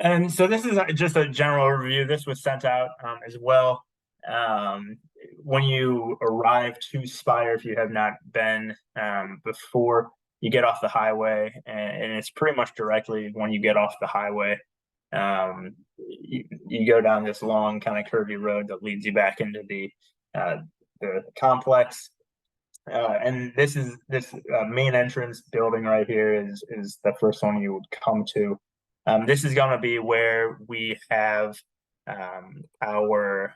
And so this is just a general overview. This was sent out as well. Um, when you arrive to Spire, if you have not been before, you get off the highway, and it's pretty much directly when you get off the highway. You go down this long, kind of curvy road that leads you back into the complex. And this main entrance building right here is the first one you would come to. This is going to be where we have our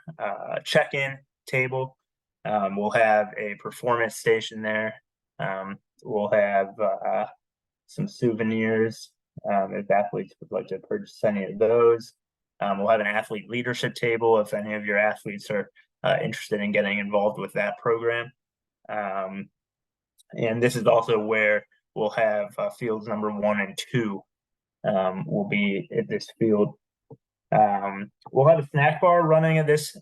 check-in table. We'll have a performance station there. We'll have some souvenirs if athletes would like to purchase any of those. We'll have an athlete leadership table if any of your athletes are interested in getting involved with that program. Um, and this is also where we'll have fields number 1 and 2 will be at this field. We'll have a snack bar running at this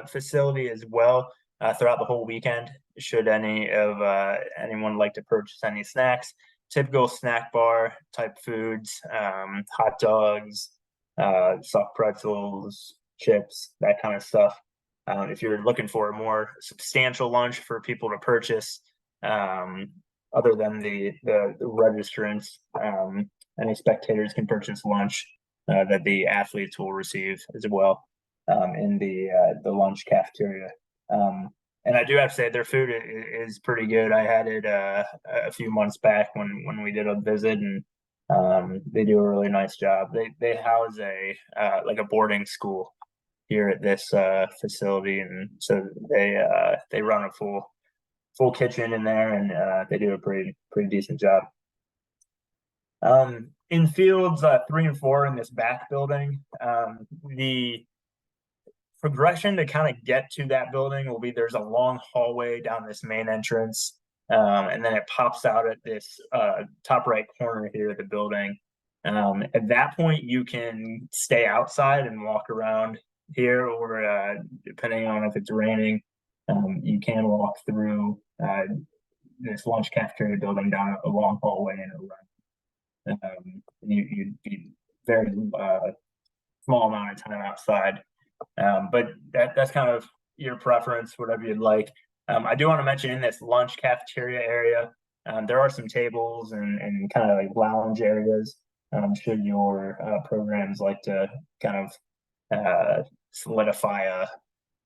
facility as well throughout the whole weekend. Should anyone like to purchase any snacks, typical snack bar type foods, hot dogs, soft pretzels, chips, that kind of stuff. If you're looking for a more substantial lunch for people to purchase, other than the registrants, any spectators can purchase lunch that the athletes will receive as well in the lunch cafeteria. And I do have to say their food is pretty good. I had it a few months back when we did a visit, and they do a really nice job. They house a like a boarding school here at this facility, and so they run a full kitchen in there, and they do a pretty decent job. In fields 3 and 4 in this back building, the progression to kind of get to that building will be there's a long hallway down this main entrance, and then it pops out at this top right corner here of the building. At that point, you can stay outside and walk around here, or depending on if it's raining, you can walk through this lunch cafeteria building down a long hallway and around. You'd be very small amount of time outside, but that's kind of your preference, whatever you'd like. I do want to mention in this lunch cafeteria area, there are some tables and kind of like lounge areas. Should your programs like to kind of solidify a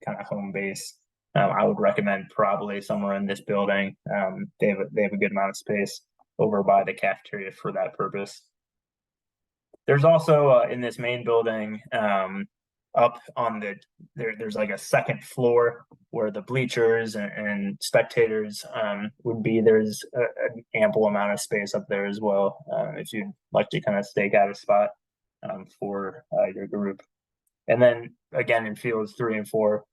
kind of home base, I would recommend probably somewhere in this building. They have a good amount of space over by the cafeteria for that purpose. There's also in this main building, up on there's like a second floor where the bleachers and spectators would be. There's an ample amount of space up there as well if you'd like to kind of stake out a spot for your group. And then again in fields 3 and 4,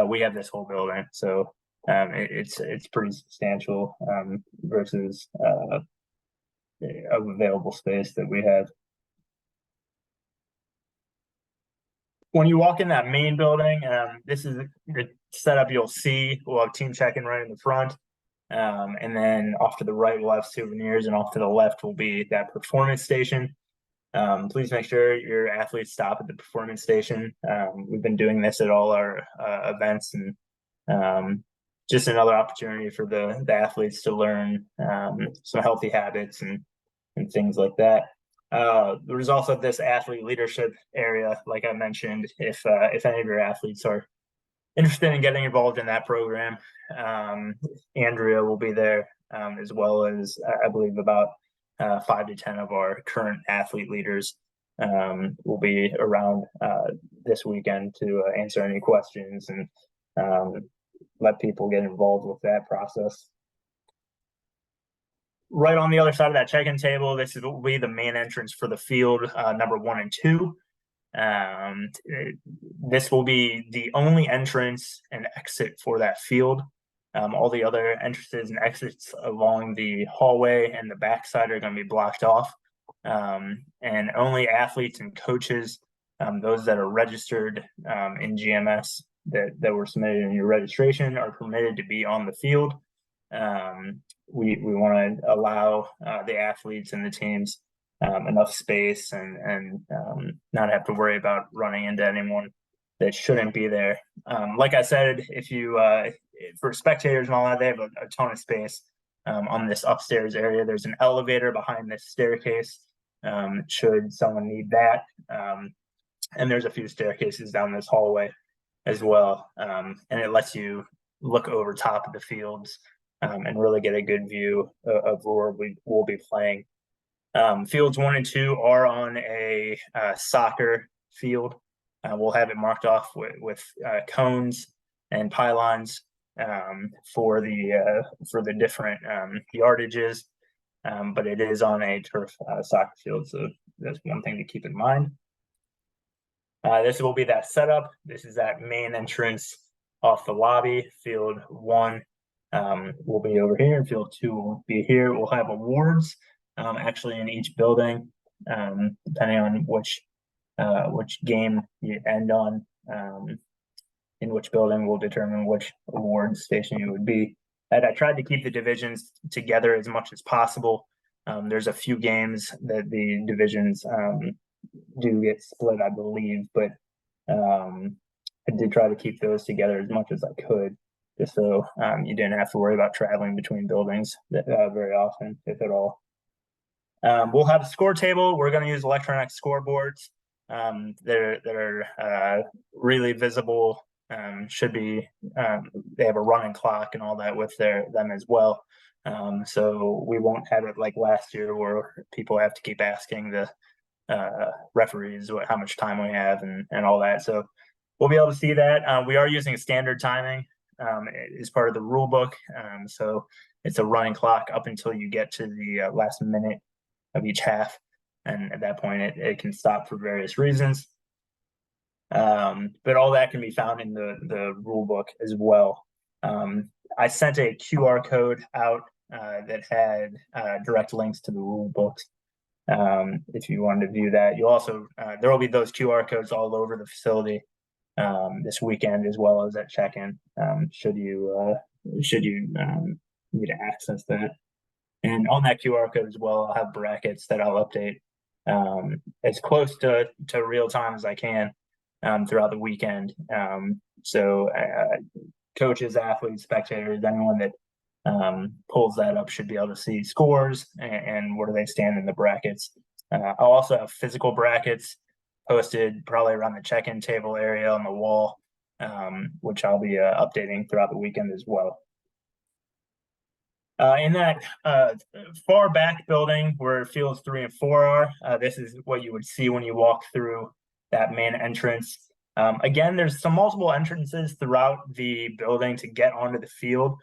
we have this whole building, so it's pretty substantial versus available space that we have. When you walk in that main building, this is the setup you'll see. We'll have team check-in right in the front, and then off to the right we'll have souvenirs, and off to the left will be that performance station. Please make sure your athletes stop at the performance station. We've been doing this at all our events, and just another opportunity for the athletes to learn some healthy habits and things like that. There's also this athlete leadership area, like I mentioned. If any of your athletes are interested in getting involved in that program, Andrea will be there, as well as I believe about 5 to 10 of our current athlete leaders will be around this weekend to answer any questions and let people get involved with that process. Right on the other side of that check-in table, this will be the main entrance for the field number 1 and 2. This will be the only entrance and exit for that field. All the other entrances and exits along the hallway and the backside are going to be blocked off. And only athletes and coaches, those that are registered in GMS that were submitted in your registration, are permitted to be on the field. We want to allow the athletes and the teams enough space and not have to worry about running into anyone that shouldn't be there. Like I said, if you for spectators and all that, they have a ton of space on this upstairs area. There's an elevator behind this staircase, should someone need that. And there's a few staircases down this hallway as well. And it lets you look over top of the fields and really get a good view of where we will be playing. Fields 1 and 2 are on a soccer field. We'll have it marked off with cones and pylons for the different yardages, but it is on a turf soccer field, so that's one thing to keep in mind. This will be that setup. This is that main entrance off the lobby. Field 1 will be over here, and Field 2 will be here. We'll have awards actually in each building, depending on which game you end on. In which building will determine which award station you would be. And I tried to keep the divisions together as much as possible. There's a few games that the divisions do get split, I believe, but I did try to keep those together as much as I could, just so you didn't have to worry about traveling between buildings very often, if at all. We'll have a score table. We're going to use electronic scoreboards. That are really visible. Should be they have a running clock and all that with them as well. So we won't have it like last year where people have to keep asking the referees how much time we have and all that. So we'll be able to see that. We are using standard timing as part of the rule book. So it's a running clock up until you get to the last minute of each half. And at that point, it can stop for various reasons. But all that can be found in the rule book as well. I sent a QR code out that had direct links to the rule books. If you wanted to view that, you also there will be those QR codes all over the facility this weekend, as well as at check-in. Should you need to access that, and on that QR code as well, I'll have brackets that I'll update as close to real time as I can throughout the weekend. So coaches, athletes, spectators, anyone that pulls that up should be able to see scores and where do they stand in the brackets. I'll also have physical brackets posted probably around the check-in table area on the wall, which I'll be updating throughout the weekend as well. In that far back building where fields 3 and 4 are, this is what you would see when you walk through that main entrance. Again, there's some multiple entrances throughout the building to get onto the field.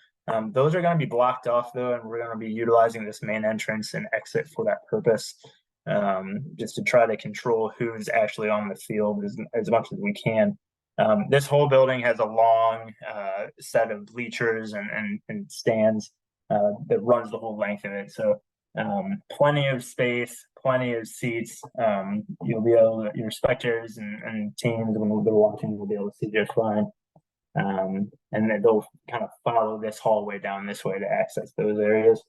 Those are going to be blocked off though, and we're going to be utilizing this main entrance and exit for that purpose, just to try to control who's actually on the field as much as we can. This whole building has a long set of bleachers and stands that runs the whole length of it. So plenty of space, plenty of seats. You'll be able to, your spectators and teams, when they're watching, will be able to see just fine. And then they'll kind of follow this hallway down this way to access those areas.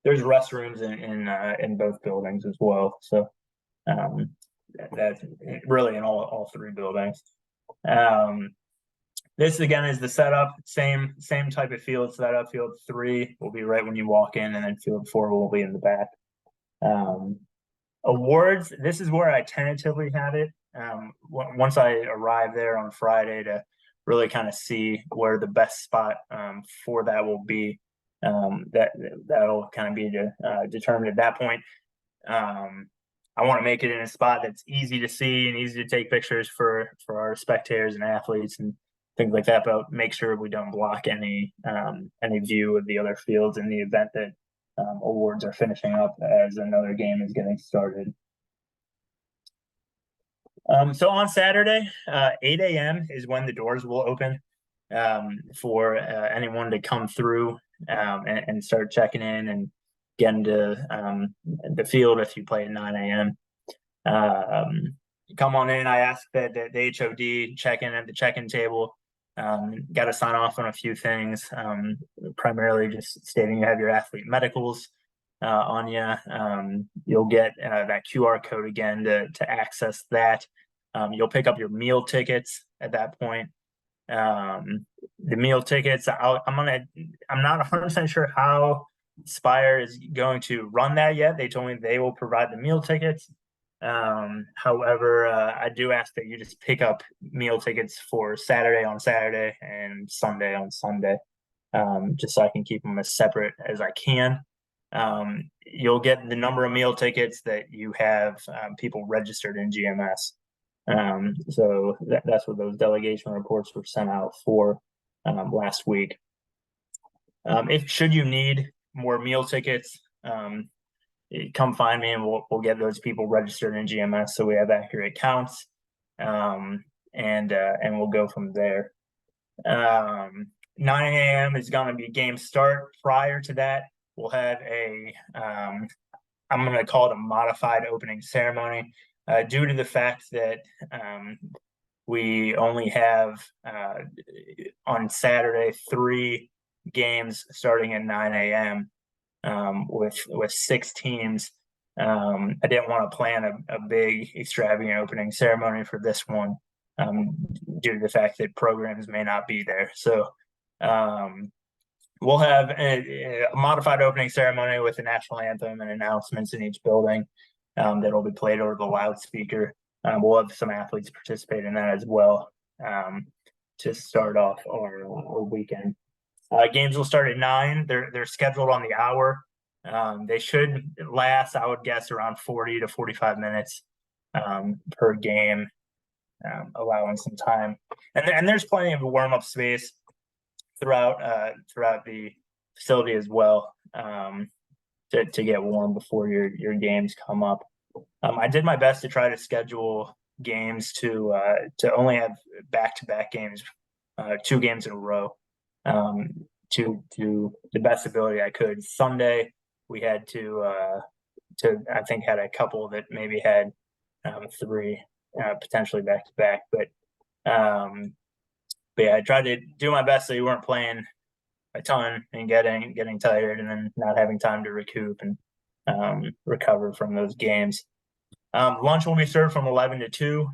There's restrooms in both buildings as well. So that's really in all 3 buildings. This again is the setup, same type of field setup. Field 3 will be right when you walk in, and then field 4 will be in the back. Awards, this is where I tentatively have it. Once I arrive there on Friday to really kind of see where the best spot for that will be, that'll kind of be determined at that point. I want to make it in a spot that's easy to see and easy to take pictures for our spectators and athletes and things like that, but make sure we don't block any view of the other fields in the event that awards are finishing up as another game is getting started. So on Saturday, 8 a.m. is when the doors will open for anyone to come through and start checking in and get into the field if you play at 9 a.m. Come on in. I ask that the HOD check in at the check-in table. Got to sign off on a few things, primarily just stating you have your athlete medicals, on you. You'll get that QR code again to access that. You'll pick up your meal tickets at that point. The meal tickets, I'm not 100% sure how Spire is going to run that yet. They told me they will provide the meal tickets. However, I do ask that you just pick up meal tickets for Saturday on Saturday and Sunday on Sunday, just so I can keep them as separate as I can. You'll get the number of meal tickets that you have people registered in GMS. So that's what those delegation reports were sent out for last week. If should you need more meal tickets, come find me and we'll get those people registered in GMS so we have accurate counts, and we'll go from there. 9 a.m. is going to be game start. Prior to that, we'll have I'm going to call it a modified opening ceremony, due to the fact that we only have on Saturday 3 games starting at 9 a.m. With 6 teams. I didn't want to plan a big extravagant opening ceremony for this one, due to the fact that programs may not be there. So we'll have a modified opening ceremony with the national anthem and announcements in each building that'll be played over the loudspeaker. We'll have some athletes participate in that as well, to start off our weekend. Games will start at 9. They're scheduled on the hour. They should last, I would guess, around 40 to 45 minutes per game, allowing some time. And there's plenty of warm-up space throughout the facility as well, to get warm before your games come up. I did my best to try to schedule games to only have back-to-back games, 2 games in a row. To the best ability I could. Sunday we had to I think had a couple that maybe had 3 potentially back to back, but yeah, I tried to do my best so you weren't playing a ton and getting tired and then not having time to recoup and recover from those games. Lunch will be served from 11 to 2.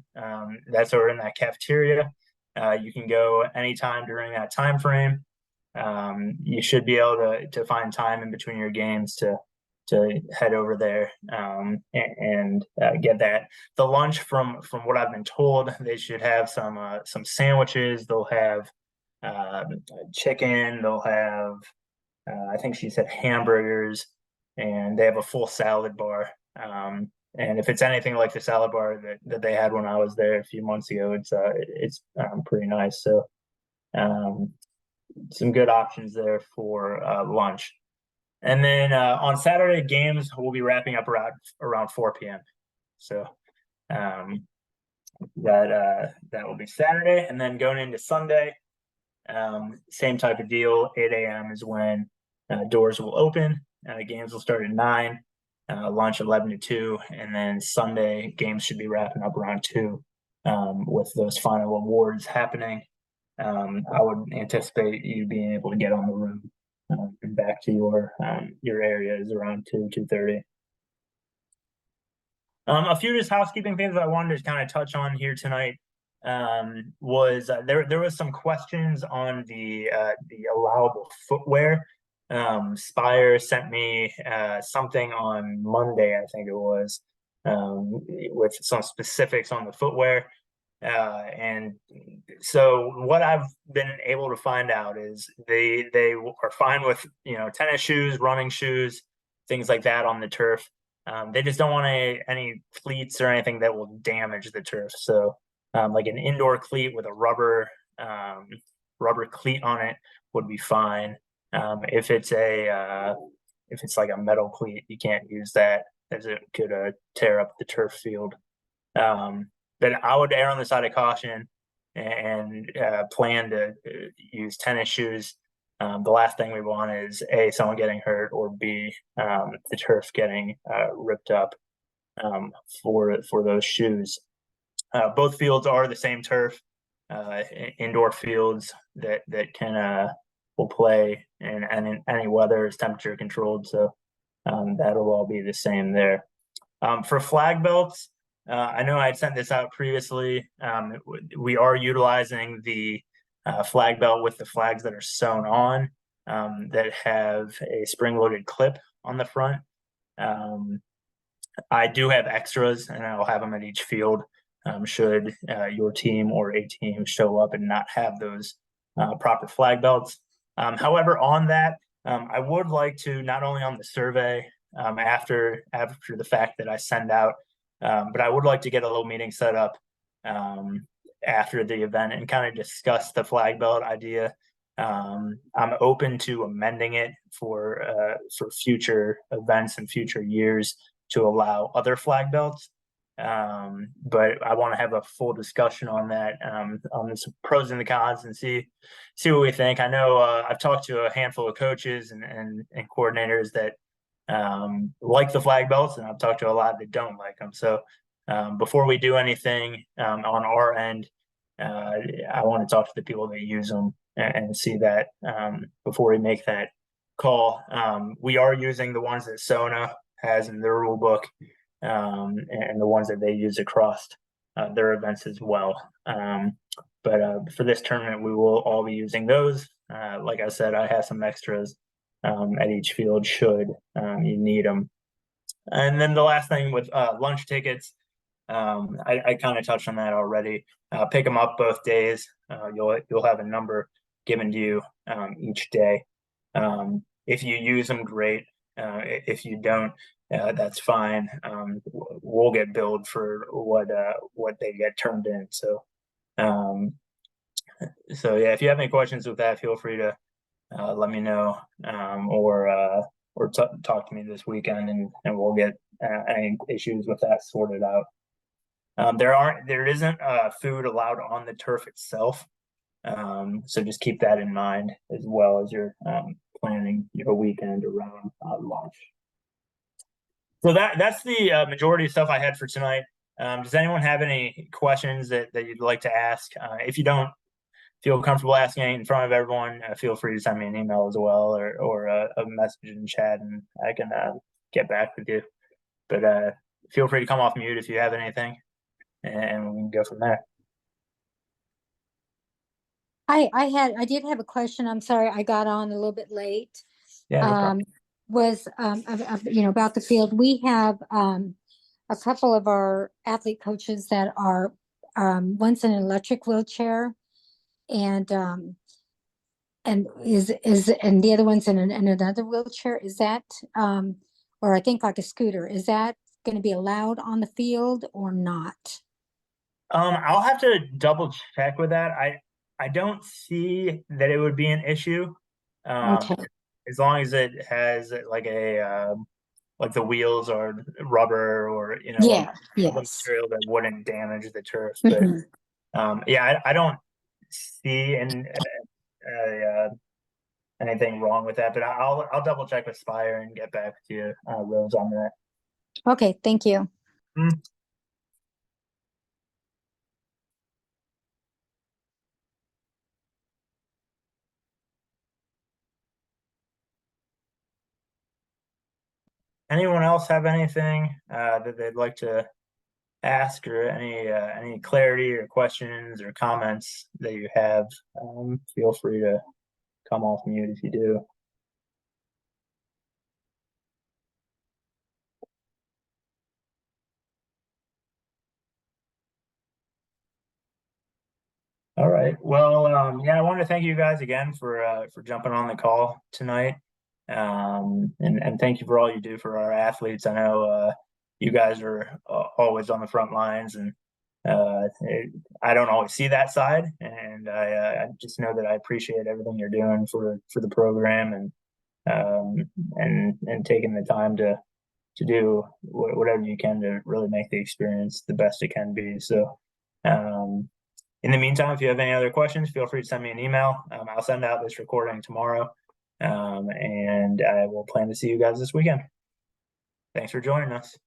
That's over in that cafeteria. You can go anytime during that time frame. You should be able to find time in between your games to head over there and get that. The lunch, from what I've been told, they should have some sandwiches. They'll have chicken. They'll have I think she said hamburgers, and they have a full salad bar. And if it's anything like the salad bar that they had when I was there a few months ago, it's pretty nice. So some good options there for lunch. And then on Saturday, games will be wrapping up around 4 p.m. So that will be Saturday, and then going into Sunday, same type of deal. 8 a.m. is when doors will open. Games will start at 9. Lunch 11 to 2, and then Sunday games should be wrapping up around 2, with those final awards happening. I would anticipate you being able to get on the room and back to your areas around 2:30. A few just housekeeping things that I wanted to kind of touch on here tonight was there was some questions on the allowable footwear. Spire sent me something on Monday, I think it was, with some specifics on the footwear. And so what I've been able to find out is they are fine with tennis shoes, running shoes, things like that on the turf. They just don't want any cleats or anything that will damage the turf. So like an indoor cleat with a rubber cleat on it would be fine. If it's like a metal cleat, you can't use that, as it could tear up the turf field. But I would err on the side of caution and plan to use tennis shoes. The last thing we want is A, someone getting hurt, or B, the turf getting ripped up for those shoes. Both fields are the same turf, indoor fields that can will play in any weather, is temperature controlled. So that'll all be the same there. For flag belts, I know I had sent this out previously. We are utilizing the flag belt with the flags that are sewn on, that have a spring-loaded clip on the front. I do have extras, and I'll have them at each field, should your team or a team show up and not have those proper flag belts. However, on that, I would like to, not only on the survey, after the fact that I send out, but I would like to get a little meeting set up after the event and kind of discuss the flag belt idea. I'm open to amending it for future events and future years to allow other flag belts. But I want to have a full discussion on that, on the pros and the cons, and see what we think. I know I've talked to a handful of coaches and coordinators that like the flag belts, and I've talked to a lot that don't like them. So before we do anything on our end, I want to talk to the people that use them and see that before we make that call. We are using the ones that Sona has in their rule book, and the ones that they use across their events as well. But for this tournament, we will all be using those. Like I said, I have some extras at each field should you need them. And then the last thing with lunch tickets, I kind of touched on that already. Pick them up both days. You'll have a number given to you each day. If you use them, great. If you don't, that's fine. We'll get billed for what they get turned in. So yeah, if you have any questions with that, feel free to let me know, or talk to me this weekend, and we'll get any issues with that sorted out. There isn't food allowed on the turf itself, so just keep that in mind as well as you're planning your weekend around launch. So that's the majority of stuff I had for tonight. Does anyone have any questions that you'd like to ask? If you don't feel comfortable asking in front of everyone, feel free to send me an email as well, or a message in chat, and I can get back with you. But feel free to come off mute if you have anything, and we can go from there. I did have a question. I'm sorry, I got on a little bit late. Yeah, no problem. Was about the field. We have a couple of our athlete coaches that are one's in an electric wheelchair, and the other one's in another wheelchair. Is that or I think like a scooter? Is that going to be allowed on the field or not? I'll have to double check with that. I don't see that it would be an issue. Okay. As long as it has like like the wheels are rubber, or Yeah. Yes. material that wouldn't damage the turf. But yeah, I don't see anything wrong with that. But I'll double check with Spire and get back to you, Rose, on that. Okay, thank you. Anyone else have anything that they'd like to ask, or any clarity or questions or comments that you have? Feel free to come off mute if you do. All right. Well, yeah, I want to thank you guys again for jumping on the call tonight. And thank you for all you do for our athletes. I know you guys are always on the front lines, and I don't always see that side, and I just know that I appreciate everything you're doing for the program, and taking the time to do whatever you can to really make the experience the best it can be. So in the meantime, if you have any other questions, feel free to send me an email. I'll send out this recording tomorrow, and I will plan to see you guys this weekend. Thanks for joining us.